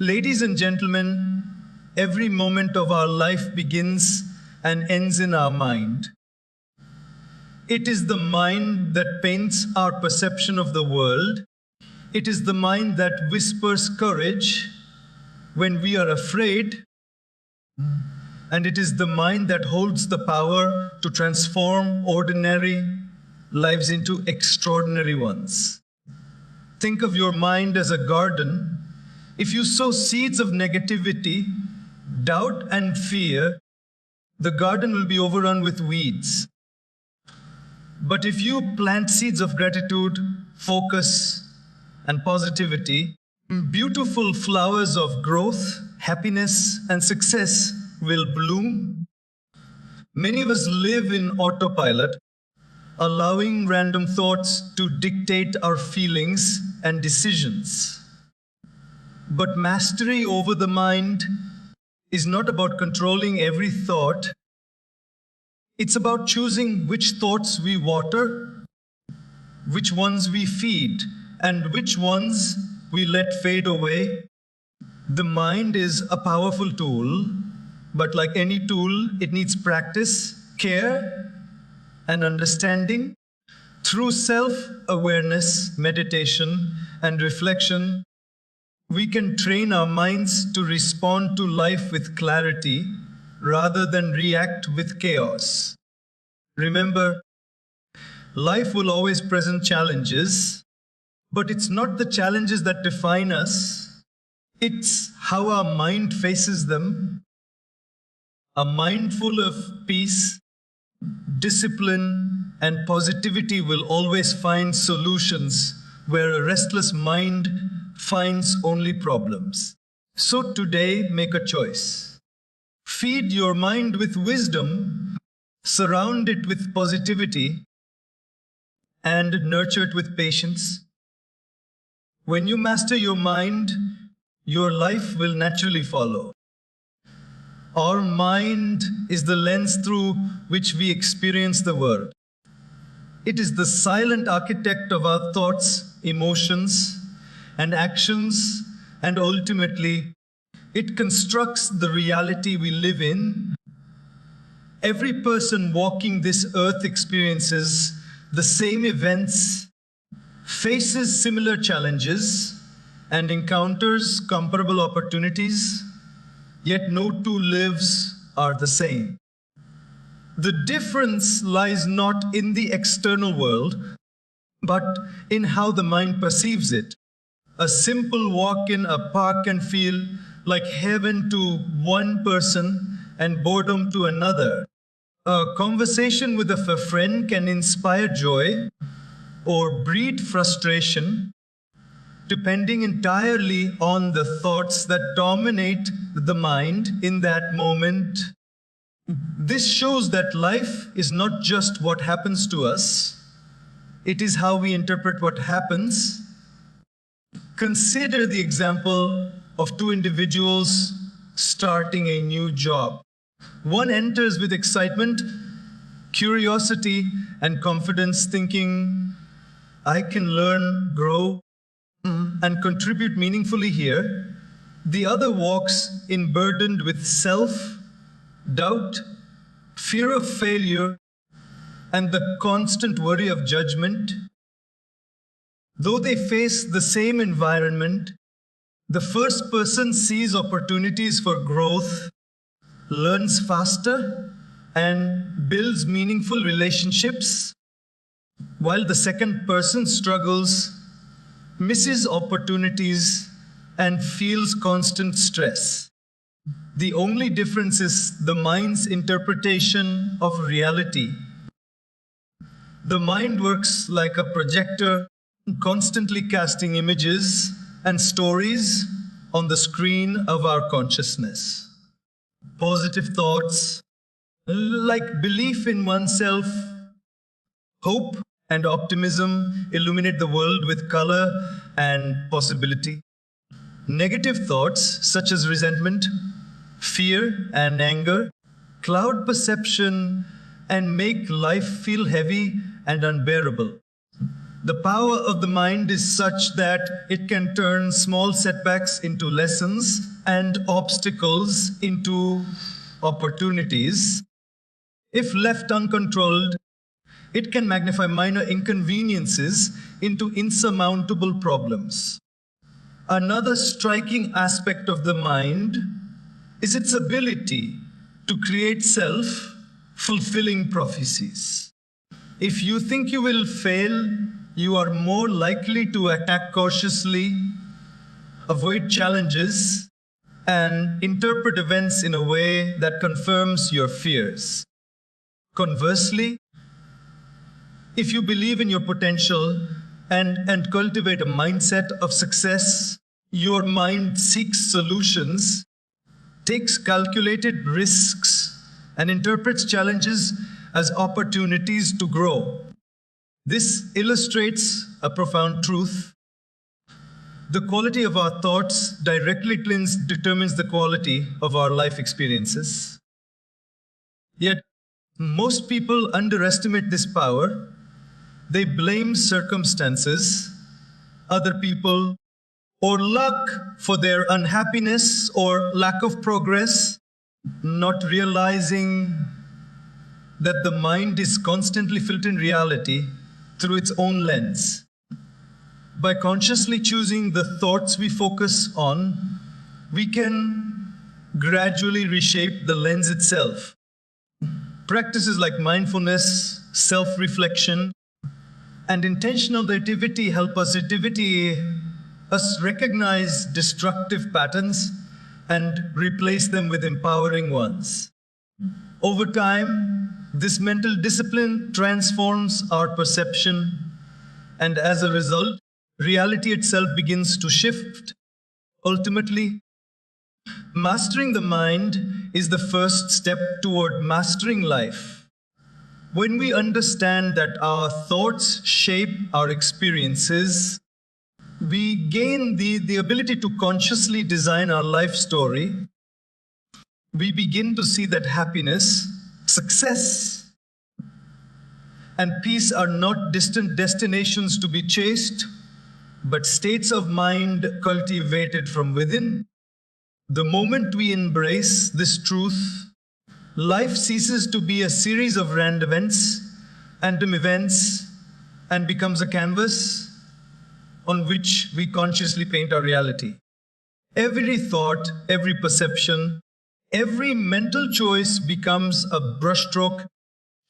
Ladies and gentlemen, every moment of our life begins and ends in our mind. It is the mind that paints our perception of the world. It is the mind that whispers courage when we are afraid. And it is the mind that holds the power to transform ordinary lives into extraordinary ones. Think of your mind as a garden. If you sow seeds of negativity, doubt, and fear, the garden will be overrun with weeds. But if you plant seeds of gratitude, focus, and positivity, beautiful flowers of growth, happiness, and success will bloom. Many of us live in autopilot, allowing random thoughts to dictate our feelings and decisions. But mastery over the mind is not about controlling every thought. It's about choosing which thoughts we water, which ones we feed, and which ones we let fade away. The mind is a powerful tool, but like any tool, it needs practice, care, and understanding. Through self-awareness, meditation, and reflection, we can train our minds to respond to life with clarity rather than react with chaos. Remember, life will always present challenges, but it's not the challenges that define us. It's how our mind faces them. A mind full of peace, discipline, and positivity will always find solutions where a restless mind finds only problems. So today, make a choice. Feed your mind with wisdom, surround it with positivity, and nurture it with patience. When you master your mind, your life will naturally follow. Our mind is the lens through which we experience the world. It is the silent architect of our thoughts, emotions, and actions, and ultimately, it constructs the reality we live in. Every person walking this earth experiences the same events, faces similar challenges, and encounters comparable opportunities, yet no two lives are the same. The difference lies not in the external world, but in how the mind perceives it. A simple walk in a park can feel like heaven to one person and boredom to another. A conversation with a friend can inspire joy or breed frustration, depending entirely on the thoughts that dominate the mind in that moment. This shows that life is not just what happens to us, it is how we interpret what happens. Consider the example of two individuals starting a new job. One enters with excitement, curiosity, and confidence, thinking, I can learn, grow, and contribute meaningfully here. The other walks in burdened with self-doubt, fear of failure, and the constant worry of judgment. Though they face the same environment, the first person sees opportunities for growth, learns faster, and builds meaningful relationships, while the second person struggles, misses opportunities, and feels constant stress. The only difference is the mind's interpretation of reality. The mind works like a projector, constantly casting images and stories on the screen of our consciousness. Positive thoughts, like belief in oneself, hope, and optimism, illuminate the world with color and possibility. Negative thoughts, such as resentment, fear, and anger, cloud perception and make life feel heavy and unbearable. The power of the mind is such that it can turn small setbacks into lessons and obstacles into opportunities. If left uncontrolled, it can magnify minor inconveniences into insurmountable problems. Another striking aspect of the mind is its ability to create self-fulfilling prophecies. If you think you will fail, you are more likely to attack cautiously, avoid challenges, and interpret events in a way that confirms your fears. Conversely, if you believe in your potential and cultivate a mindset of success, your mind seeks solutions, takes calculated risks, and interprets challenges as opportunities to grow. This illustrates a profound truth. The quality of our thoughts directly determines the quality of our life experiences. Yet, most people underestimate this power. They blame circumstances, other people, or luck for their unhappiness or lack of progress, not realizing that the mind is constantly filtering reality through its own lens. By consciously choosing the thoughts we focus on, we can gradually reshape the lens itself. Practices like mindfulness, self-reflection, and intentional activity help us recognize destructive patterns and replace them with empowering ones. Over time, this mental discipline transforms our perception, and as a result, reality itself begins to shift. Ultimately, mastering the mind is the first step toward mastering life. When we understand that our thoughts shape our experiences, we gain the ability to consciously design our life story. We begin to see that happiness, success, and peace are not distant destinations to be chased, but states of mind cultivated from within. The moment we embrace this truth, life ceases to be a series of random events, and becomes a canvas on which we consciously paint our reality. Every thought, every perception, every mental choice becomes a brushstroke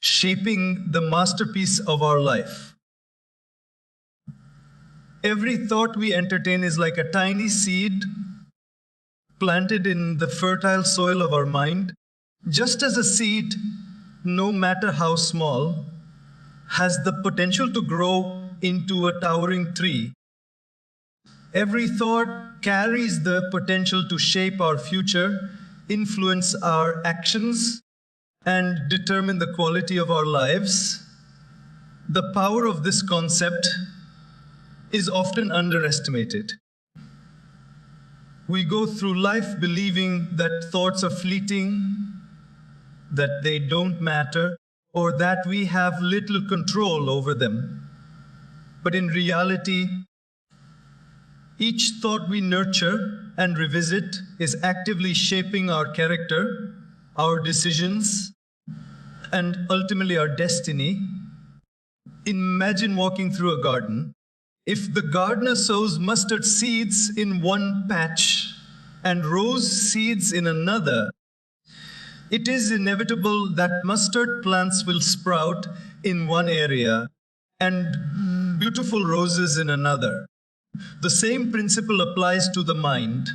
shaping the masterpiece of our life. Every thought we entertain is like a tiny seed planted in the fertile soil of our mind. Just as a seed, no matter how small, has the potential to grow into a towering tree, every thought carries the potential to shape our future, influence our actions, and determine the quality of our lives. The power of this concept is often underestimated. We go through life believing that thoughts are fleeting, that they don't matter, or that we have little control over them. But in reality, each thought we nurture and revisit is actively shaping our character, our decisions, and ultimately our destiny. Imagine walking through a garden. If the gardener sows mustard seeds in one patch and rose seeds in another, it is inevitable that mustard plants will sprout in one area and beautiful roses in another. The same principle applies to the mind.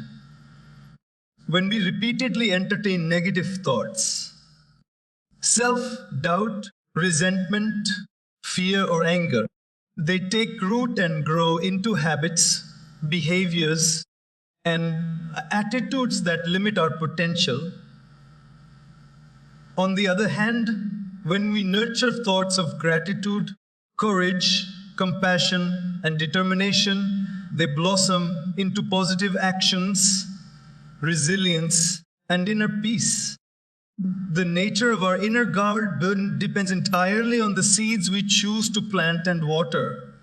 When we repeatedly entertain negative thoughts, self-doubt, resentment, fear, or anger, they take root and grow into habits, behaviors, and attitudes that limit our potential. On the other hand, when we nurture thoughts of gratitude, courage, compassion, and determination, they blossom into positive actions, resilience, and inner peace. The nature of our inner garden depends entirely on the seeds we choose to plant and water.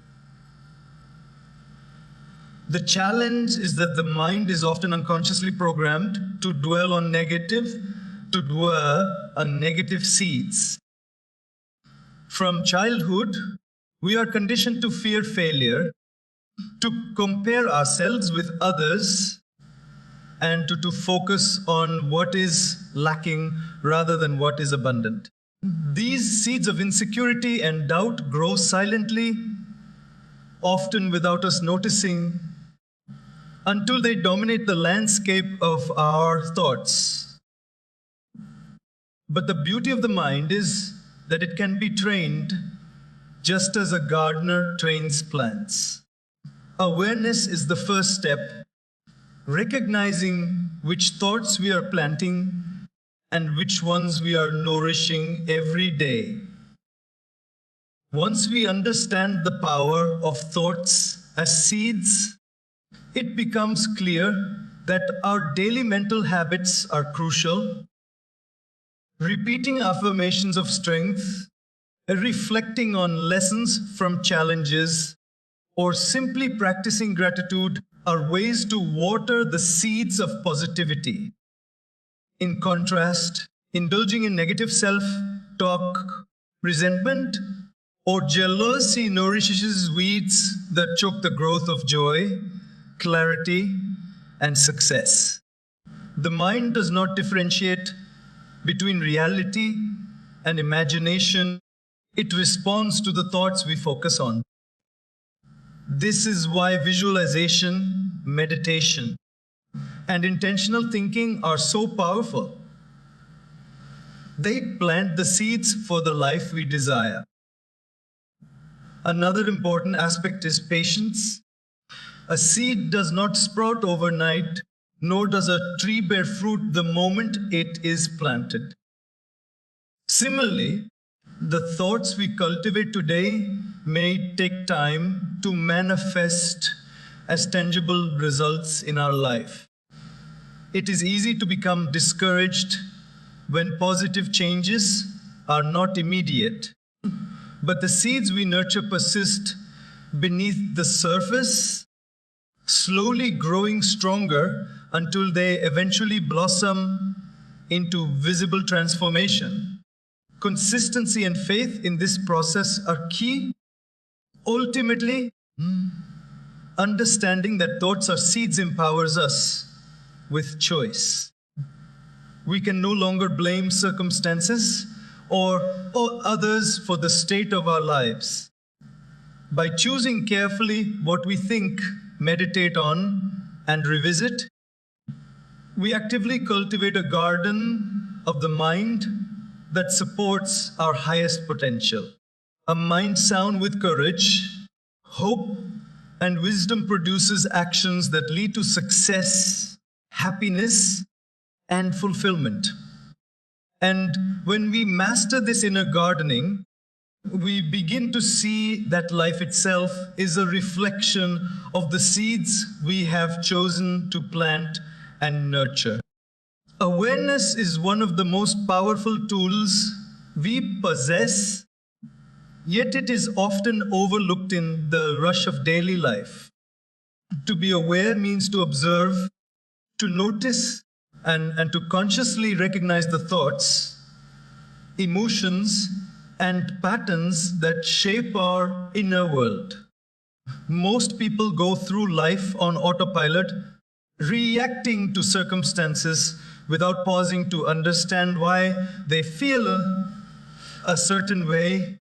The challenge is that the mind is often unconsciously programmed to dwell on negative seeds. From childhood, we are conditioned to fear failure, to compare ourselves with others, and to focus on what is lacking rather than what is abundant. These seeds of insecurity and doubt grow silently, often without us noticing, until they dominate the landscape of our thoughts. But the beauty of the mind is that it can be trained just as a gardener trains plants. Awareness is the first step, recognizing which thoughts we are planting and which ones we are nourishing every day. Once we understand the power of thoughts as seeds, it becomes clear that our daily mental habits are crucial. Repeating affirmations of strength, reflecting on lessons from challenges, or simply practicing gratitude are ways to water the seeds of positivity. In contrast, indulging in negative self-talk, resentment, or jealousy nourishes weeds that choke the growth of joy, clarity, and success. The mind does not differentiate between reality and imagination. It responds to the thoughts we focus on. This is why visualization, meditation, and intentional thinking are so powerful. They plant the seeds for the life we desire. Another important aspect is patience. A seed does not sprout overnight, nor does a tree bear fruit the moment it is planted. Similarly, the thoughts we cultivate today may take time to manifest as tangible results in our life. It is easy to become discouraged when positive changes are not immediate, but the seeds we nurture persist beneath the surface, slowly growing stronger until they eventually blossom into visible transformation. Consistency and faith in this process are key. Ultimately, understanding that thoughts are seeds empowers us with choice. We can no longer blame circumstances or others for the state of our lives. By choosing carefully what we think, meditate on, and revisit, we actively cultivate a garden of the mind that supports our highest potential. A mind sound with courage, hope, and wisdom produces actions that lead to success, happiness, and fulfillment. And when we master this inner gardening, we begin to see that life itself is a reflection of the seeds we have chosen to plant and nurture. Awareness is one of the most powerful tools we possess, yet it is often overlooked in the rush of daily life. To be aware means to observe, to notice, and to consciously recognize the thoughts, emotions, and patterns that shape our inner world. Most people go through life on autopilot, reacting to circumstances without pausing to understand why they feel a certain way,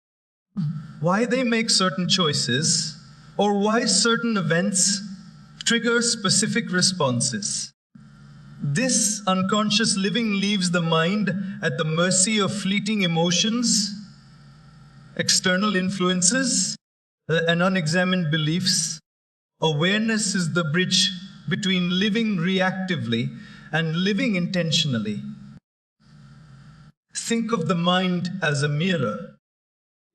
why they make certain choices, or why certain events trigger specific responses. This unconscious living leaves the mind at the mercy of fleeting emotions, external influences, and unexamined beliefs. Awareness is the bridge between living reactively and living intentionally. Think of the mind as a mirror.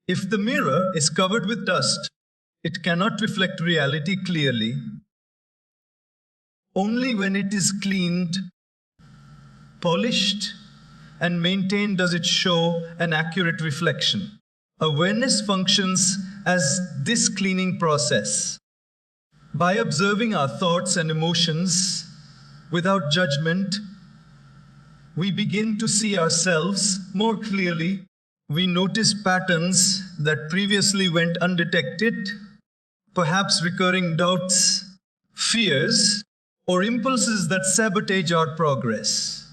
If the mirror is covered with dust, it cannot reflect reality clearly. Only when it is cleaned, polished, and maintained does it show an accurate reflection. Awareness functions as this cleaning process. By observing our thoughts and emotions without judgment, we begin to see ourselves more clearly. We notice patterns that previously went undetected, perhaps recurring doubts, fears, or impulses that sabotage our progress.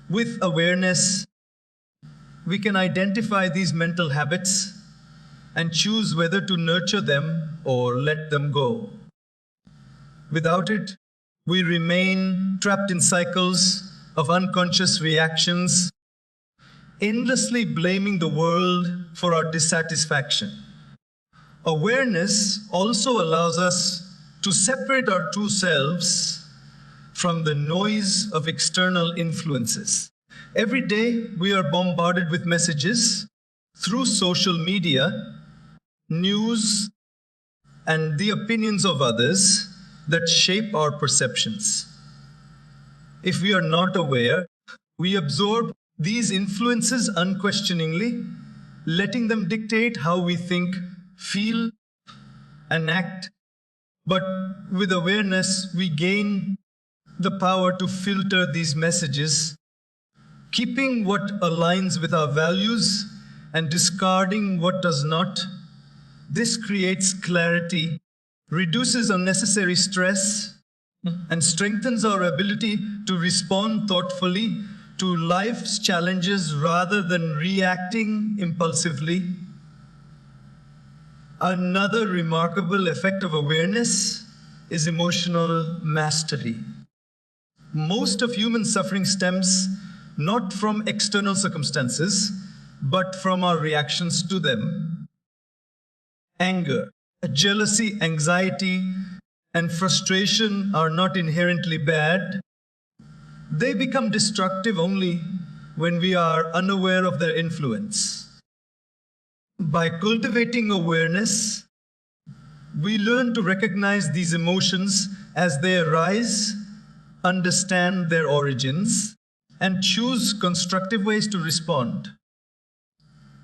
With awareness, we can identify these mental habits and choose whether to nurture them or let them go. Without it, we remain trapped in cycles of unconscious reactions, endlessly blaming the world for our dissatisfaction. Awareness also allows us to separate our true selves from the noise of external influences. Every day, we are bombarded with messages through social media, news, and the opinions of others that shape our perceptions. If we are not aware, we absorb these influences unquestioningly, letting them dictate how we think, feel, and act. But with awareness, we gain the power to filter these messages, keeping what aligns with our values and discarding what does not. This creates clarity, reduces unnecessary stress, and strengthens our ability to respond thoughtfully to life's challenges rather than reacting impulsively. Another remarkable effect of awareness is emotional mastery. Most of human suffering stems not from external circumstances, but from our reactions to them. Anger, jealousy, anxiety, and frustration are not inherently bad. They become destructive only when we are unaware of their influence. By cultivating awareness, we learn to recognize these emotions as they arise, understand their origins, and choose constructive ways to respond.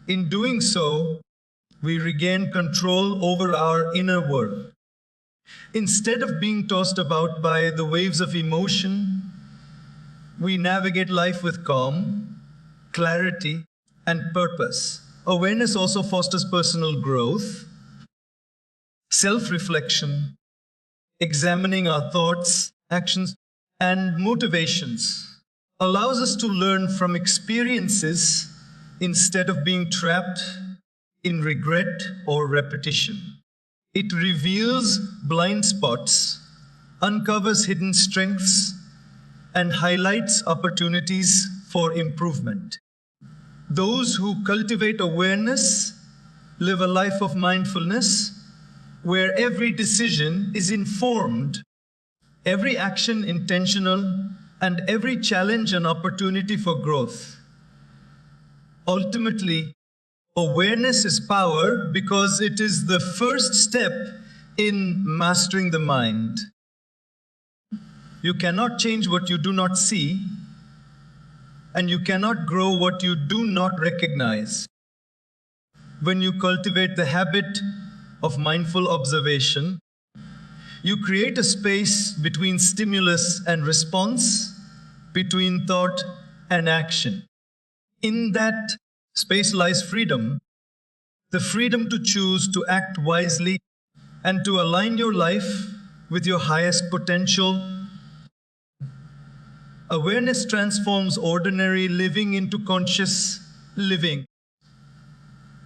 In doing so, we regain control over our inner world. Instead of being tossed about by the waves of emotion, we navigate life with calm, clarity, and purpose. Awareness also fosters personal growth, self-reflection, examining our thoughts, actions, and motivations allows us to learn from experiences instead of being trapped in regret or repetition. It reveals blind spots, uncovers hidden strengths, and highlights opportunities for improvement. Those who cultivate awareness live a life of mindfulness where every decision is informed, every action intentional, and every challenge an opportunity for growth. Ultimately, awareness is power because it is the first step in mastering the mind. You cannot change what you do not see, and you cannot grow what you do not recognize. When you cultivate the habit of mindful observation, you create a space between stimulus and response, between thought and action. In that space lies freedom, the freedom to choose to act wisely and to align your life with your highest potential. Awareness transforms ordinary living into conscious living,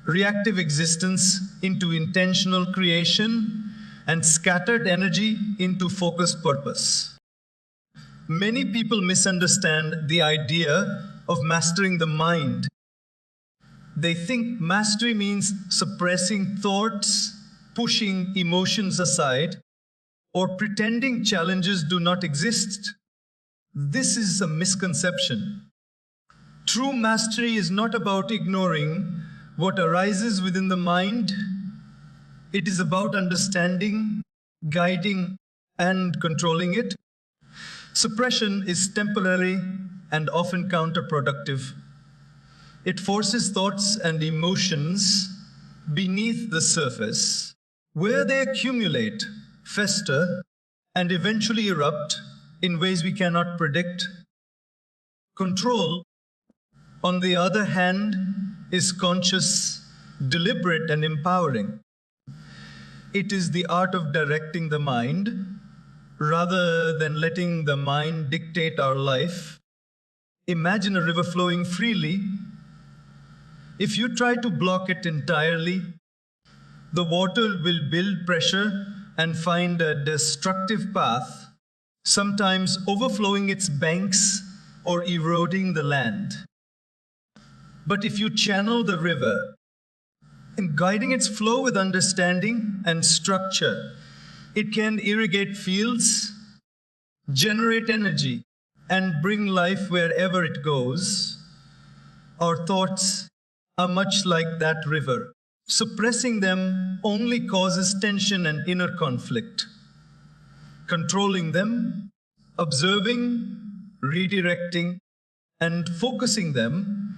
reactive existence into intentional creation, and scattered energy into focused purpose. Many people misunderstand the idea of mastering the mind. They think mastery means suppressing thoughts, pushing emotions aside, or pretending challenges do not exist. This is a misconception. True mastery is not about ignoring what arises within the mind. It is about understanding, guiding, and controlling it. Suppression is temporary and often counterproductive. It forces thoughts and emotions beneath the surface, where they accumulate, fester, and eventually erupt in ways we cannot predict. Control, on the other hand, is conscious, deliberate, and empowering. It is the art of directing the mind rather than letting the mind dictate our life. Imagine a river flowing freely. If you try to block it entirely, the water will build pressure and find a destructive path, sometimes overflowing its banks or eroding the land. But if you channel the river, in guiding its flow with understanding and structure, it can irrigate fields, generate energy, and bring life wherever it goes. Our thoughts are much like that river. Suppressing them only causes tension and inner conflict. Controlling them, observing, redirecting, and focusing them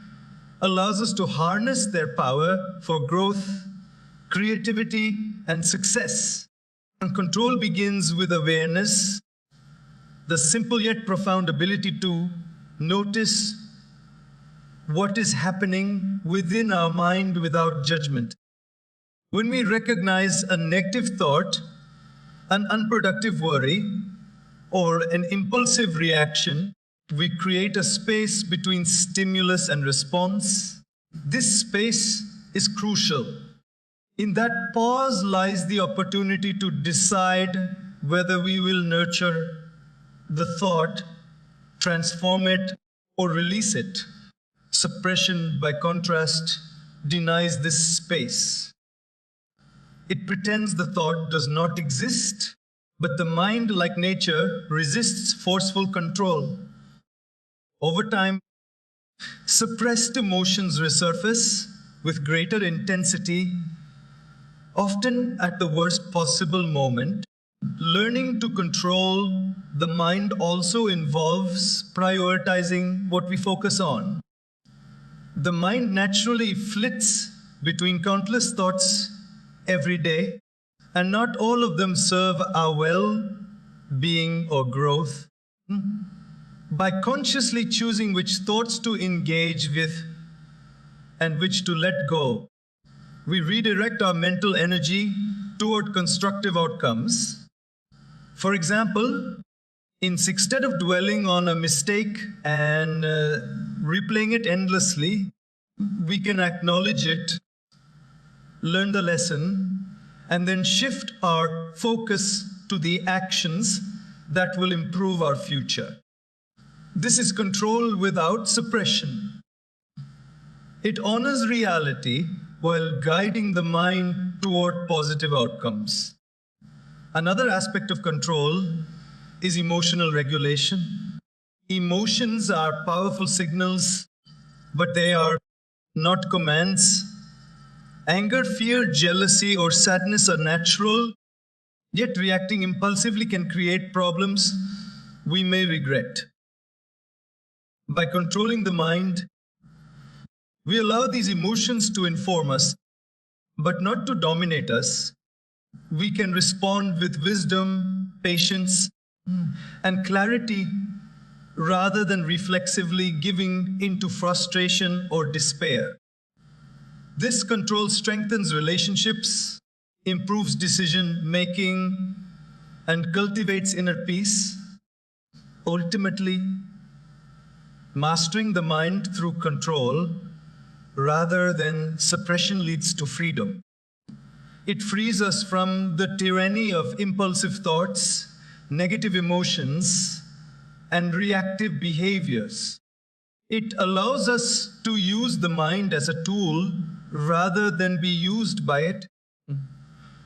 allows us to harness their power for growth, creativity, and success. And control begins with awareness, the simple yet profound ability to notice what is happening within our mind without judgment. When we recognize a negative thought, an unproductive worry, or an impulsive reaction, we create a space between stimulus and response. This space is crucial. In that pause lies the opportunity to decide whether we will nurture the thought, transform it, or release it. Suppression, by contrast, denies this space. It pretends the thought does not exist, but the mind, like nature, resists forceful control. Over time, suppressed emotions resurface with greater intensity, often at the worst possible moment. Learning to control the mind also involves prioritizing what we focus on. The mind naturally flits between countless thoughts every day, and not all of them serve our well-being or growth. By consciously choosing which thoughts to engage with and which to let go, we redirect our mental energy toward constructive outcomes. For example, instead of dwelling on a mistake and replaying it endlessly, we can acknowledge it, learn the lesson, and then shift our focus to the actions that will improve our future. This is control without suppression. It honors reality while guiding the mind toward positive outcomes. Another aspect of control is emotional regulation. Emotions are powerful signals, but they are not commands. Anger, fear, jealousy, or sadness are natural, yet reacting impulsively can create problems we may regret. By controlling the mind, we allow these emotions to inform us, but not to dominate us. We can respond with wisdom, patience, and clarity rather than reflexively giving into frustration or despair. This control strengthens relationships, improves decision-making, and cultivates inner peace. Ultimately, mastering the mind through control rather than suppression leads to freedom. It frees us from the tyranny of impulsive thoughts, negative emotions, and reactive behaviors. It allows us to use the mind as a tool rather than be used by it,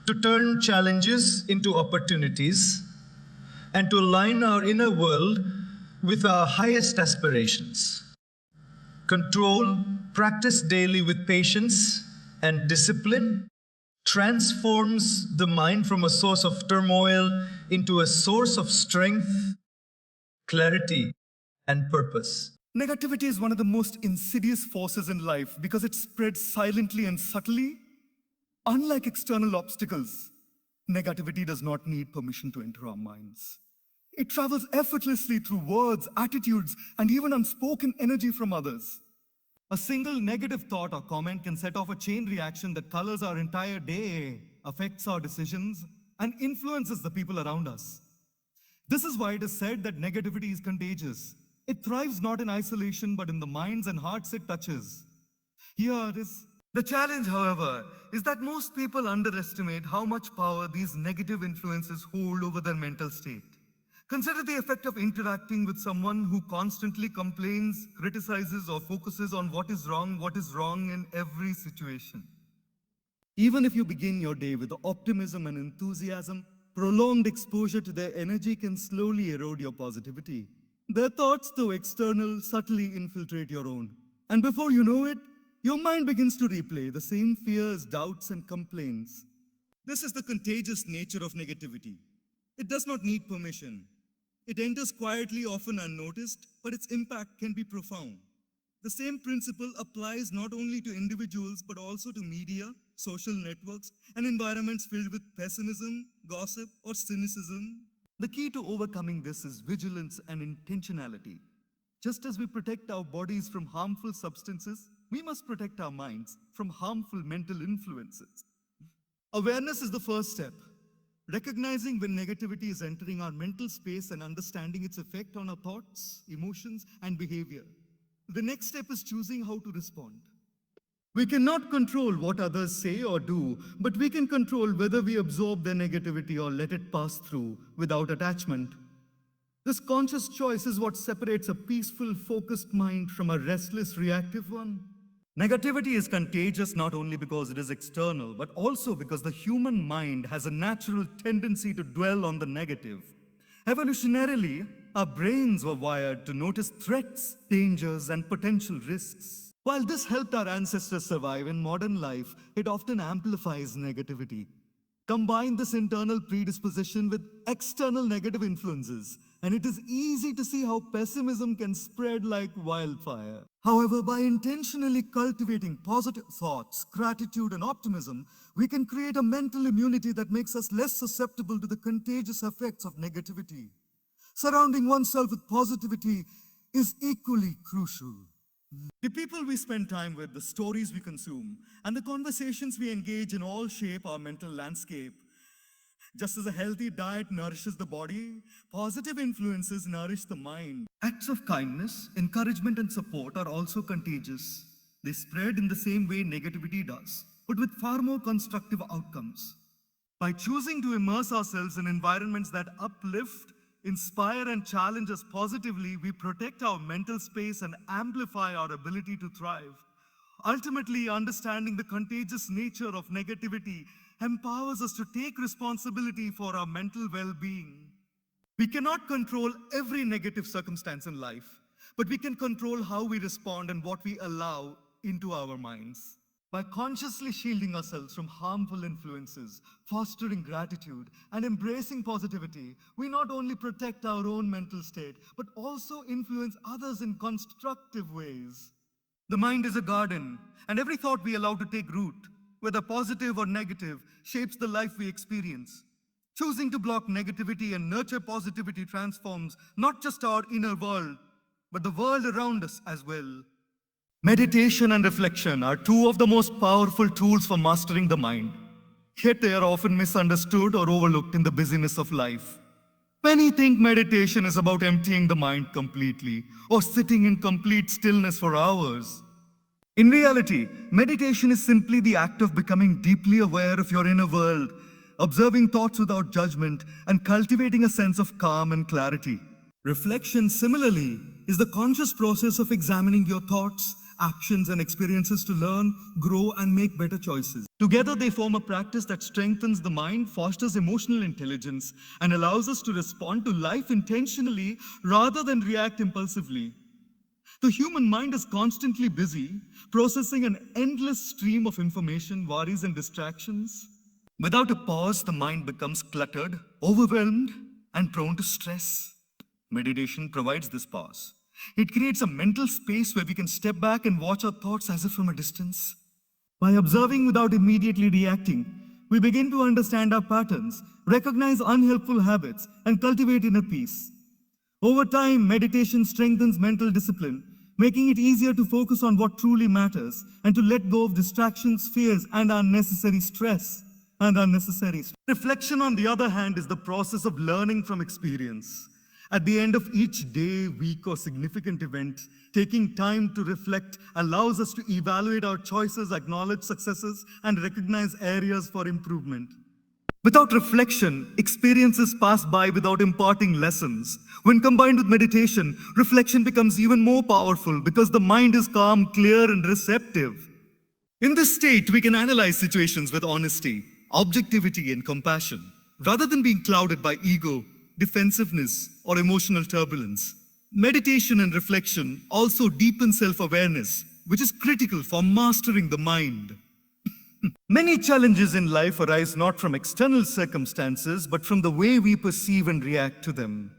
to turn challenges into opportunities, and to align our inner world with our highest aspirations. Control, practiced daily with patience and discipline, transforms the mind from a source of turmoil into a source of strength, clarity, and purpose. Negativity is one of the most insidious forces in life because it spreads silently and subtly. Unlike external obstacles, Negativity does not need permission to enter our minds. It travels effortlessly through words, attitudes, and even unspoken energy from others. A single negative thought or comment can set off a chain reaction that colors our entire day, affects our decisions, and influences the people around us. This is why it is said that negativity is contagious. It thrives not in isolation, but in the minds and hearts it touches. Here is the challenge, however, is that most people underestimate how much power these negative influences hold over their mental state. Consider the effect of interacting with someone who constantly complains, criticizes, or focuses on what is wrong in every situation. Even if you begin your day with optimism and enthusiasm, prolonged exposure to their energy can slowly erode your positivity. Their thoughts, though external, subtly infiltrate your own. And before you know it, your mind begins to replay the same fears, doubts, and complaints. This is the contagious nature of negativity. It does not need permission. It enters quietly, often unnoticed, but its impact can be profound. The same principle applies not only to individuals, but also to media, social networks, and environments filled with pessimism, gossip, or cynicism. The key to overcoming this is vigilance and intentionality. Just as we protect our bodies from harmful substances, we must protect our minds from harmful mental influences. Awareness is the first step. Recognizing when negativity is entering our mental space and understanding its effect on our thoughts, emotions, and behavior. The next step is choosing how to respond. We cannot control what others say or do, but we can control whether we absorb their negativity or let it pass through without attachment. This conscious choice is what separates a peaceful, focused mind from a restless, reactive one. Negativity is contagious not only because it is external, but also because the human mind has a natural tendency to dwell on the negative. Evolutionarily, our brains were wired to notice threats, dangers, and potential risks. While this helped our ancestors survive in modern life, it often amplifies negativity. Combine this internal predisposition with external negative influences, and it is easy to see how pessimism can spread like wildfire. However, by intentionally cultivating positive thoughts, gratitude, and optimism, we can create a mental immunity that makes us less susceptible to the contagious effects of negativity. Surrounding oneself with positivity is equally crucial. The people we spend time with, the stories we consume, and the conversations we engage in all shape our mental landscape. Just as a healthy diet nourishes the body, positive influences nourish the mind. Acts of kindness, encouragement, and support are also contagious. They spread in the same way negativity does, but with far more constructive outcomes. By choosing to immerse ourselves in environments that uplift, inspire, and challenge us positively, we protect our mental space and amplify our ability to thrive. Ultimately, understanding the contagious nature of negativity empowers us to take responsibility for our mental well-being. We cannot control every negative circumstance in life, but we can control how we respond and what we allow into our minds. By consciously shielding ourselves from harmful influences, fostering gratitude, and embracing positivity, we not only protect our own mental state, but also influence others in constructive ways. The mind is a garden, and every thought we allow to take root, whether positive or negative, shapes the life we experience. Choosing to block negativity and nurture positivity transforms not just our inner world, but the world around us as well. Meditation and reflection are two of the most powerful tools for mastering the mind. Yet they are often misunderstood or overlooked in the busyness of life. Many think meditation is about emptying the mind completely or sitting in complete stillness for hours. In reality, meditation is simply the act of becoming deeply aware of your inner world, observing thoughts without judgment, and cultivating a sense of calm and clarity. Reflection, similarly, is the conscious process of examining your thoughts, actions, and experiences to learn, grow, and make better choices. Together, they form a practice that strengthens the mind, fosters emotional intelligence, and allows us to respond to life intentionally rather than react impulsively. The human mind is constantly busy, processing an endless stream of information, worries, and distractions. Without a pause, the mind becomes cluttered, overwhelmed, and prone to stress. Meditation provides this pause. It creates a mental space where we can step back and watch our thoughts as if from a distance. By observing without immediately reacting, We begin to understand our patterns, recognize unhelpful habits, and cultivate inner peace. Over time, meditation strengthens mental discipline, making it easier to focus on what truly matters and to let go of distractions, fears, and unnecessary stress. Reflection, on the other hand, is the process of learning from experience. At the end of each day, week, or significant event, taking time to reflect allows us to evaluate our choices, acknowledge successes, and recognize areas for improvement. Without reflection, experiences pass by without imparting lessons. When combined with meditation, reflection becomes even more powerful because the mind is calm, clear, and receptive. In this state, we can analyze situations with honesty, objectivity, and compassion, rather than being clouded by ego, defensiveness, or emotional turbulence. Meditation and reflection also deepen self-awareness, which is critical for mastering the mind. Many challenges in life arise not from external circumstances, but from the way we perceive and react to them.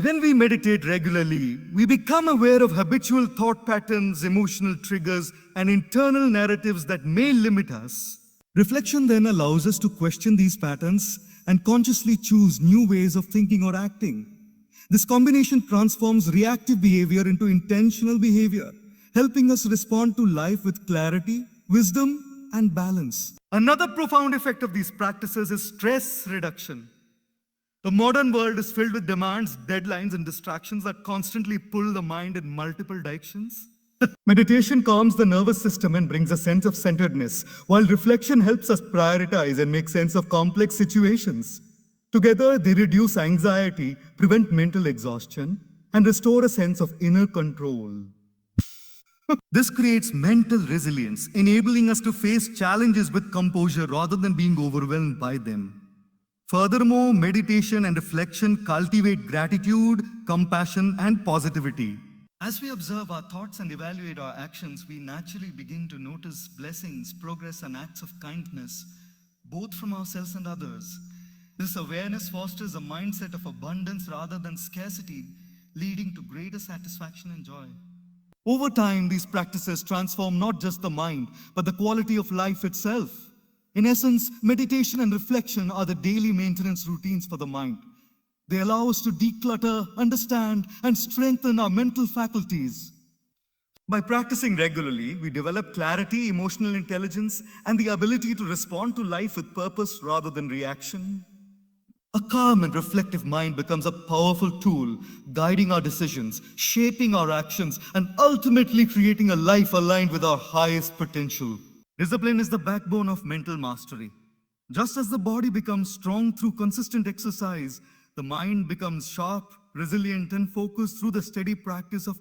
When we meditate regularly, we become aware of habitual thought patterns, emotional triggers, and internal narratives that may limit us. Reflection then allows us to question these patterns and consciously choose new ways of thinking or acting. This combination transforms reactive behavior into intentional behavior, helping us respond to life with clarity, wisdom, and balance. Another profound effect of these practices is stress reduction. The modern world is filled with demands, deadlines, and distractions that constantly pull the mind in multiple directions. Meditation calms the nervous system and brings a sense of centeredness, while reflection helps us prioritize and make sense of complex situations. Together, they reduce anxiety, prevent mental exhaustion, and restore a sense of inner control. This creates mental resilience, enabling us to face challenges with composure rather than being overwhelmed by them. Furthermore, meditation and reflection cultivate gratitude, compassion, and positivity. As we observe our thoughts and evaluate our actions, we naturally begin to notice blessings, progress, and acts of kindness, both from ourselves and others. This awareness fosters a mindset of abundance rather than scarcity, leading to greater satisfaction and joy. Over time, these practices transform not just the mind, but the quality of life itself. In essence, meditation and reflection are the daily maintenance routines for the mind. They allow us to declutter, understand, and strengthen our mental faculties. By practicing regularly, we develop clarity, emotional intelligence, and the ability to respond to life with purpose rather than reaction. A calm and reflective mind becomes a powerful tool, guiding our decisions, shaping our actions, and ultimately creating a life aligned with our highest potential. Discipline is the backbone of mental mastery. Just as the body becomes strong through consistent exercise, the mind becomes sharp, resilient, and focused through the steady practice of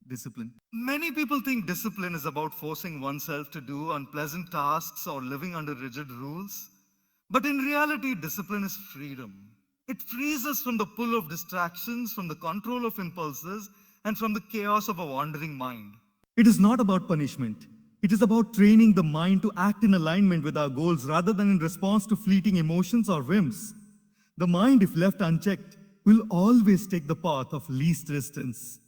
discipline. Many people think discipline is about forcing oneself to do unpleasant tasks or living under rigid rules. But in reality, discipline is freedom. It frees us from the pull of distractions, from the control of impulses, and from the chaos of a wandering mind. It is not about punishment. It is about training the mind to act in alignment with our goals rather than in response to fleeting emotions or whims. The mind, if left unchecked, will always take the path of least resistance.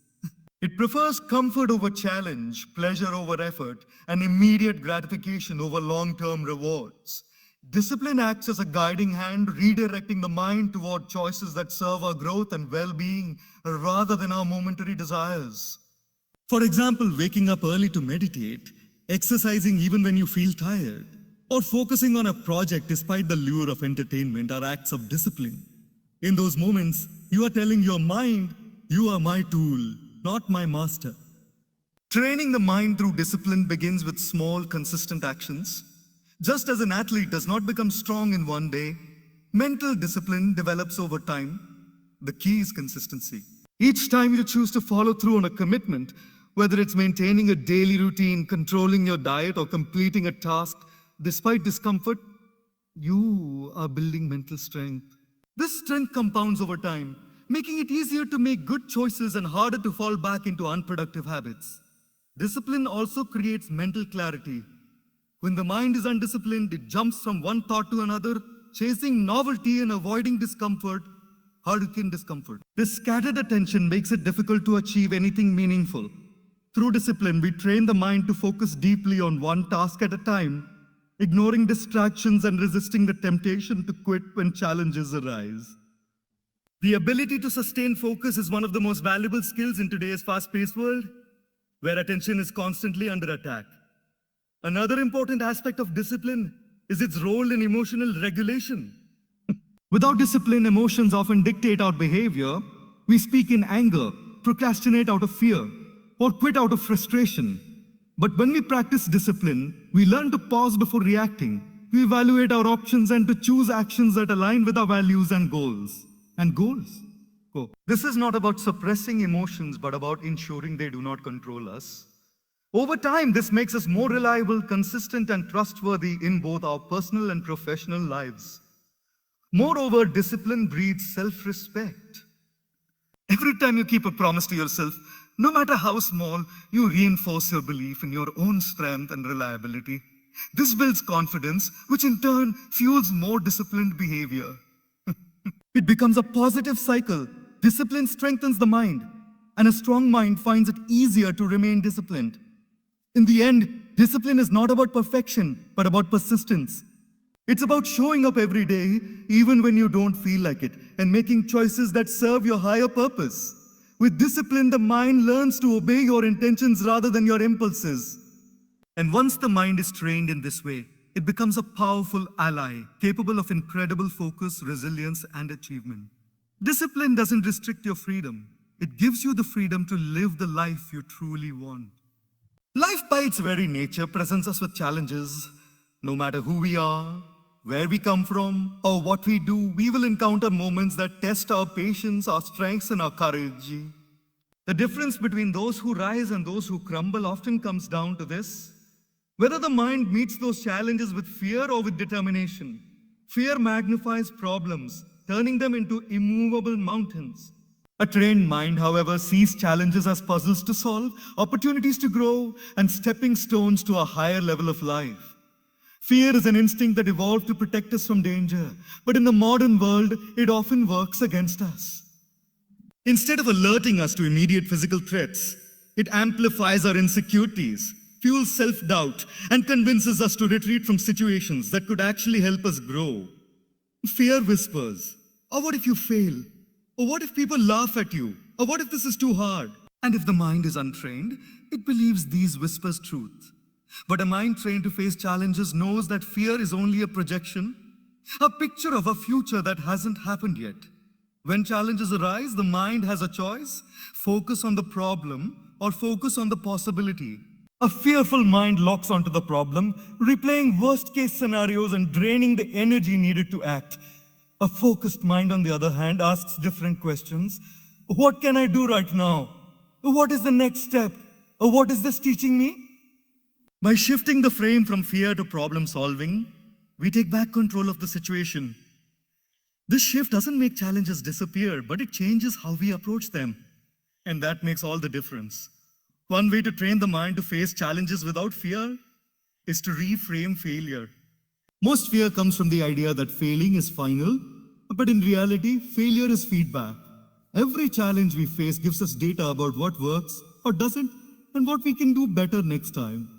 It prefers comfort over challenge, pleasure over effort, and immediate gratification over long-term rewards. Discipline acts as a guiding hand, redirecting the mind toward choices that serve our growth and well-being rather than our momentary desires. For example, waking up early to meditate, exercising even when you feel tired, or focusing on a project despite the lure of entertainment are acts of discipline. In those moments, you are telling your mind, you are my tool, not my master. Training the mind through discipline begins with small, consistent actions. Just as an athlete does not become strong in one day, mental discipline develops over time. The key is consistency. Each time you choose to follow through on a commitment, whether it's maintaining a daily routine, controlling your diet, or completing a task, despite discomfort, you are building mental strength. This strength compounds over time, making it easier to make good choices and harder to fall back into unproductive habits. Discipline also creates mental clarity. When the mind is undisciplined, it jumps from one thought to another, chasing novelty and avoiding discomfort. This scattered attention makes it difficult to achieve anything meaningful. Through discipline, we train the mind to focus deeply on one task at a time, ignoring distractions and resisting the temptation to quit when challenges arise. The ability to sustain focus is one of the most valuable skills in today's fast-paced world, where attention is constantly under attack. Another important aspect of discipline is its role in emotional regulation. Without discipline, emotions often dictate our behavior. We speak in anger, procrastinate out of fear, or quit out of frustration. But when we practice discipline, we learn to pause before reacting. We evaluate our options and to choose actions that align with our values and goals. This is not about suppressing emotions, but about ensuring they do not control us. Over time, this makes us more reliable, consistent, and trustworthy in both our personal and professional lives. Moreover, discipline breeds self-respect. Every time you keep a promise to yourself, no matter how small, you reinforce your belief in your own strength and reliability. This builds confidence, which in turn fuels more disciplined behavior. It becomes a positive cycle. Discipline strengthens the mind, and a strong mind finds it easier to remain disciplined. In the end, discipline is not about perfection, but about persistence. It's about showing up every day, even when you don't feel like it, and making choices that serve your higher purpose. With discipline, the mind learns to obey your intentions rather than your impulses. And once the mind is trained in this way, it becomes a powerful ally, capable of incredible focus, resilience, and achievement. Discipline doesn't restrict your freedom. It gives you the freedom to live the life you truly want. Life by its very nature presents us with challenges. No matter who we are, where we come from, or what we do, we will encounter moments that test our patience, our strengths, and our courage. The difference between those who rise and those who crumble often comes down to this: whether the mind meets those challenges with fear or with determination. Fear magnifies problems, turning them into immovable mountains. A trained mind, however, sees challenges as puzzles to solve, opportunities to grow, and stepping stones to a higher level of life. Fear is an instinct that evolved to protect us from danger, but in the modern world, it often works against us. Instead of alerting us to immediate physical threats, it amplifies our insecurities, fuels self-doubt, and convinces us to retreat from situations that could actually help us grow. Fear whispers, "Or what if you fail? Or what if people laugh at you? Or what if this is too hard?" And if the mind is untrained, it believes these whispers truth. But a mind trained to face challenges knows that fear is only a projection, a picture of a future that hasn't happened yet. When challenges arise, the mind has a choice: focus on the problem or focus on the possibility. A fearful mind locks onto the problem, replaying worst-case scenarios and draining the energy needed to act. A focused mind, on the other hand, asks different questions. What can I do right now? What is the next step? What is this teaching me? By shifting the frame from fear to problem solving, we take back control of the situation. This shift doesn't make challenges disappear, but it changes how we approach them. And that makes all the difference. One way to train the mind to face challenges without fear is to reframe failure. Most fear comes from the idea that failing is final, but in reality, failure is feedback. Every challenge we face gives us data about what works or doesn't and what we can do better next time.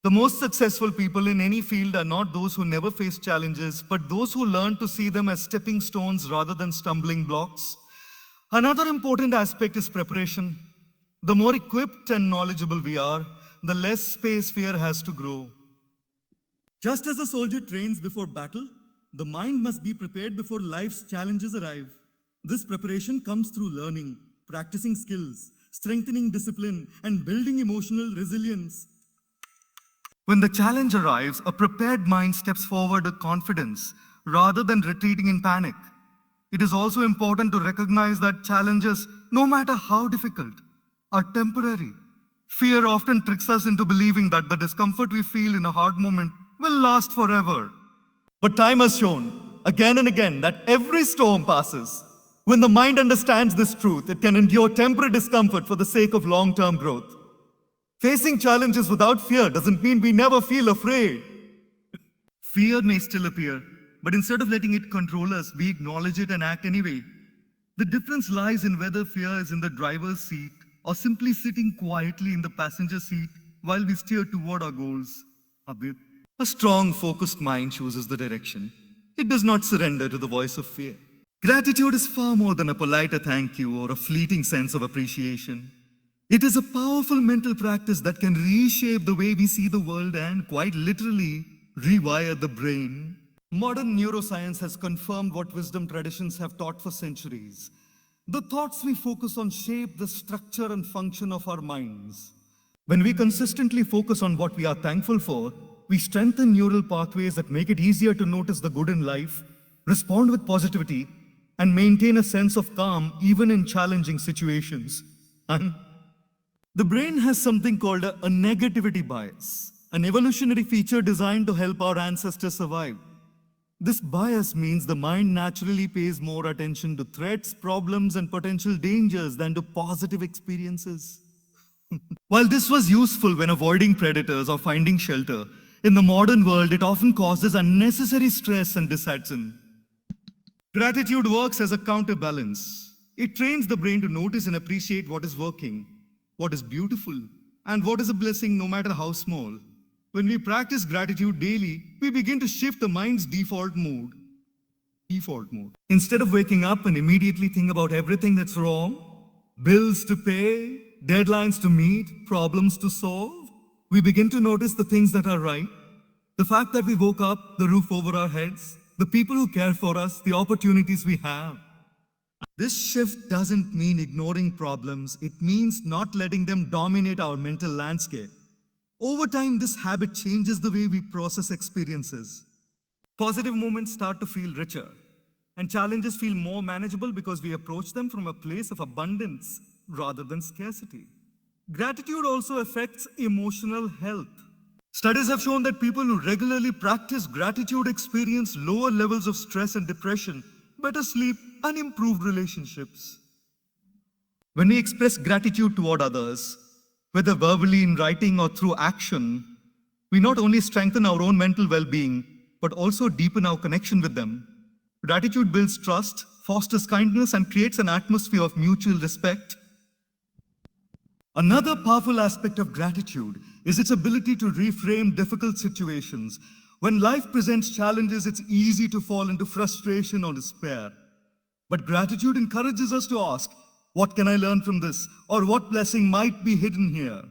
The most successful people in any field are not those who never face challenges, but those who learn to see them as stepping stones rather than stumbling blocks. Another important aspect is preparation. The more equipped and knowledgeable we are, the less space fear has to grow. Just as a soldier trains before battle, the mind must be prepared before life's challenges arrive. This preparation comes through learning, practicing skills, strengthening discipline, and building emotional resilience. When the challenge arrives, a prepared mind steps forward with confidence rather than retreating in panic. It is also important to recognize that challenges, no matter how difficult, are temporary. Fear often tricks us into believing that the discomfort we feel in a hard moment will last forever. But time has shown again and again that every storm passes. When the mind understands this truth, it can endure temporary discomfort for the sake of long-term growth. Facing challenges without fear doesn't mean we never feel afraid. Fear may still appear, but instead of letting it control us, we acknowledge it and act anyway. The difference lies in whether fear is in the driver's seat or simply sitting quietly in the passenger seat while we steer toward our goals. A strong, focused mind chooses the direction. It does not surrender to the voice of fear. Gratitude is far more than a polite thank you or a fleeting sense of appreciation. It is a powerful mental practice that can reshape the way we see the world and, quite literally, rewire the brain. Modern neuroscience has confirmed what wisdom traditions have taught for centuries. The thoughts we focus on shape the structure and function of our minds. When we consistently focus on what we are thankful for, we strengthen neural pathways that make it easier to notice the good in life, respond with positivity, and maintain a sense of calm even in challenging situations. And the brain has something called a negativity bias, an evolutionary feature designed to help our ancestors survive. This bias means the mind naturally pays more attention to threats, problems, and potential dangers than to positive experiences. While this was useful when avoiding predators or finding shelter, in the modern world it often causes unnecessary stress and dissatisfaction. Gratitude works as a counterbalance. It trains the brain to notice and appreciate what is working, what is beautiful, and what is a blessing no matter how small. When we practice gratitude daily, we begin to shift the mind's default mode. Instead of waking up and immediately think about everything that's wrong, bills to pay, deadlines to meet, problems to solve, we begin to notice the things that are right. The fact that we woke up, the roof over our heads, the people who care for us, the opportunities we have. This shift doesn't mean ignoring problems. It means not letting them dominate our mental landscape. Over time, this habit changes the way we process experiences. Positive moments start to feel richer, and challenges feel more manageable because we approach them from a place of abundance rather than scarcity. Gratitude also affects emotional health. Studies have shown that people who regularly practice gratitude experience lower levels of stress and depression, better sleep, and improved relationships. When we express gratitude toward others, whether verbally, in writing, or through action, we not only strengthen our own mental well-being, but also deepen our connection with them. Gratitude builds trust, fosters kindness, and creates an atmosphere of mutual respect. Another powerful aspect of gratitude is its ability to reframe difficult situations. When life presents challenges, it's easy to fall into frustration or despair. But gratitude encourages us to ask, what can I learn from this? Or what blessing might be hidden here?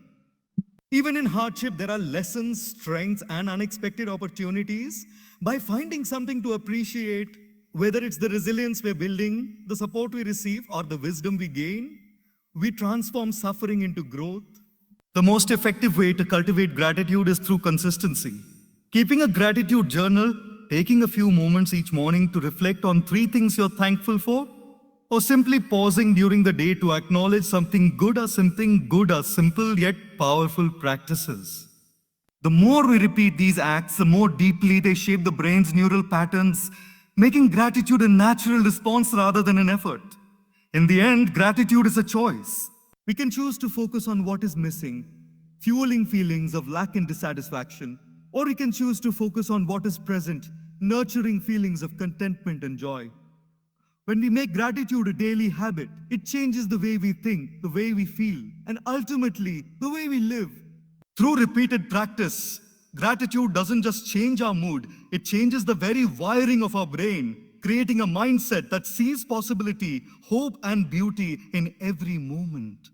Even in hardship, there are lessons, strengths, and unexpected opportunities. By finding something to appreciate, whether it's the resilience we're building, the support we receive, or the wisdom we gain, we transform suffering into growth. The most effective way to cultivate gratitude is through consistency. Keeping a gratitude journal, taking a few moments each morning to reflect on 3 things you're thankful for, or simply pausing during the day to acknowledge something good are simple yet powerful practices. The more we repeat these acts, the more deeply they shape the brain's neural patterns, making gratitude a natural response rather than an effort. In the end, gratitude is a choice. We can choose to focus on what is missing, fueling feelings of lack and dissatisfaction, or we can choose to focus on what is present, nurturing feelings of contentment and joy. When we make gratitude a daily habit, it changes the way we think, the way we feel, and ultimately, the way we live. Through repeated practice, gratitude doesn't just change our mood, it changes the very wiring of our brain, creating a mindset that sees possibility, hope, and beauty in every moment.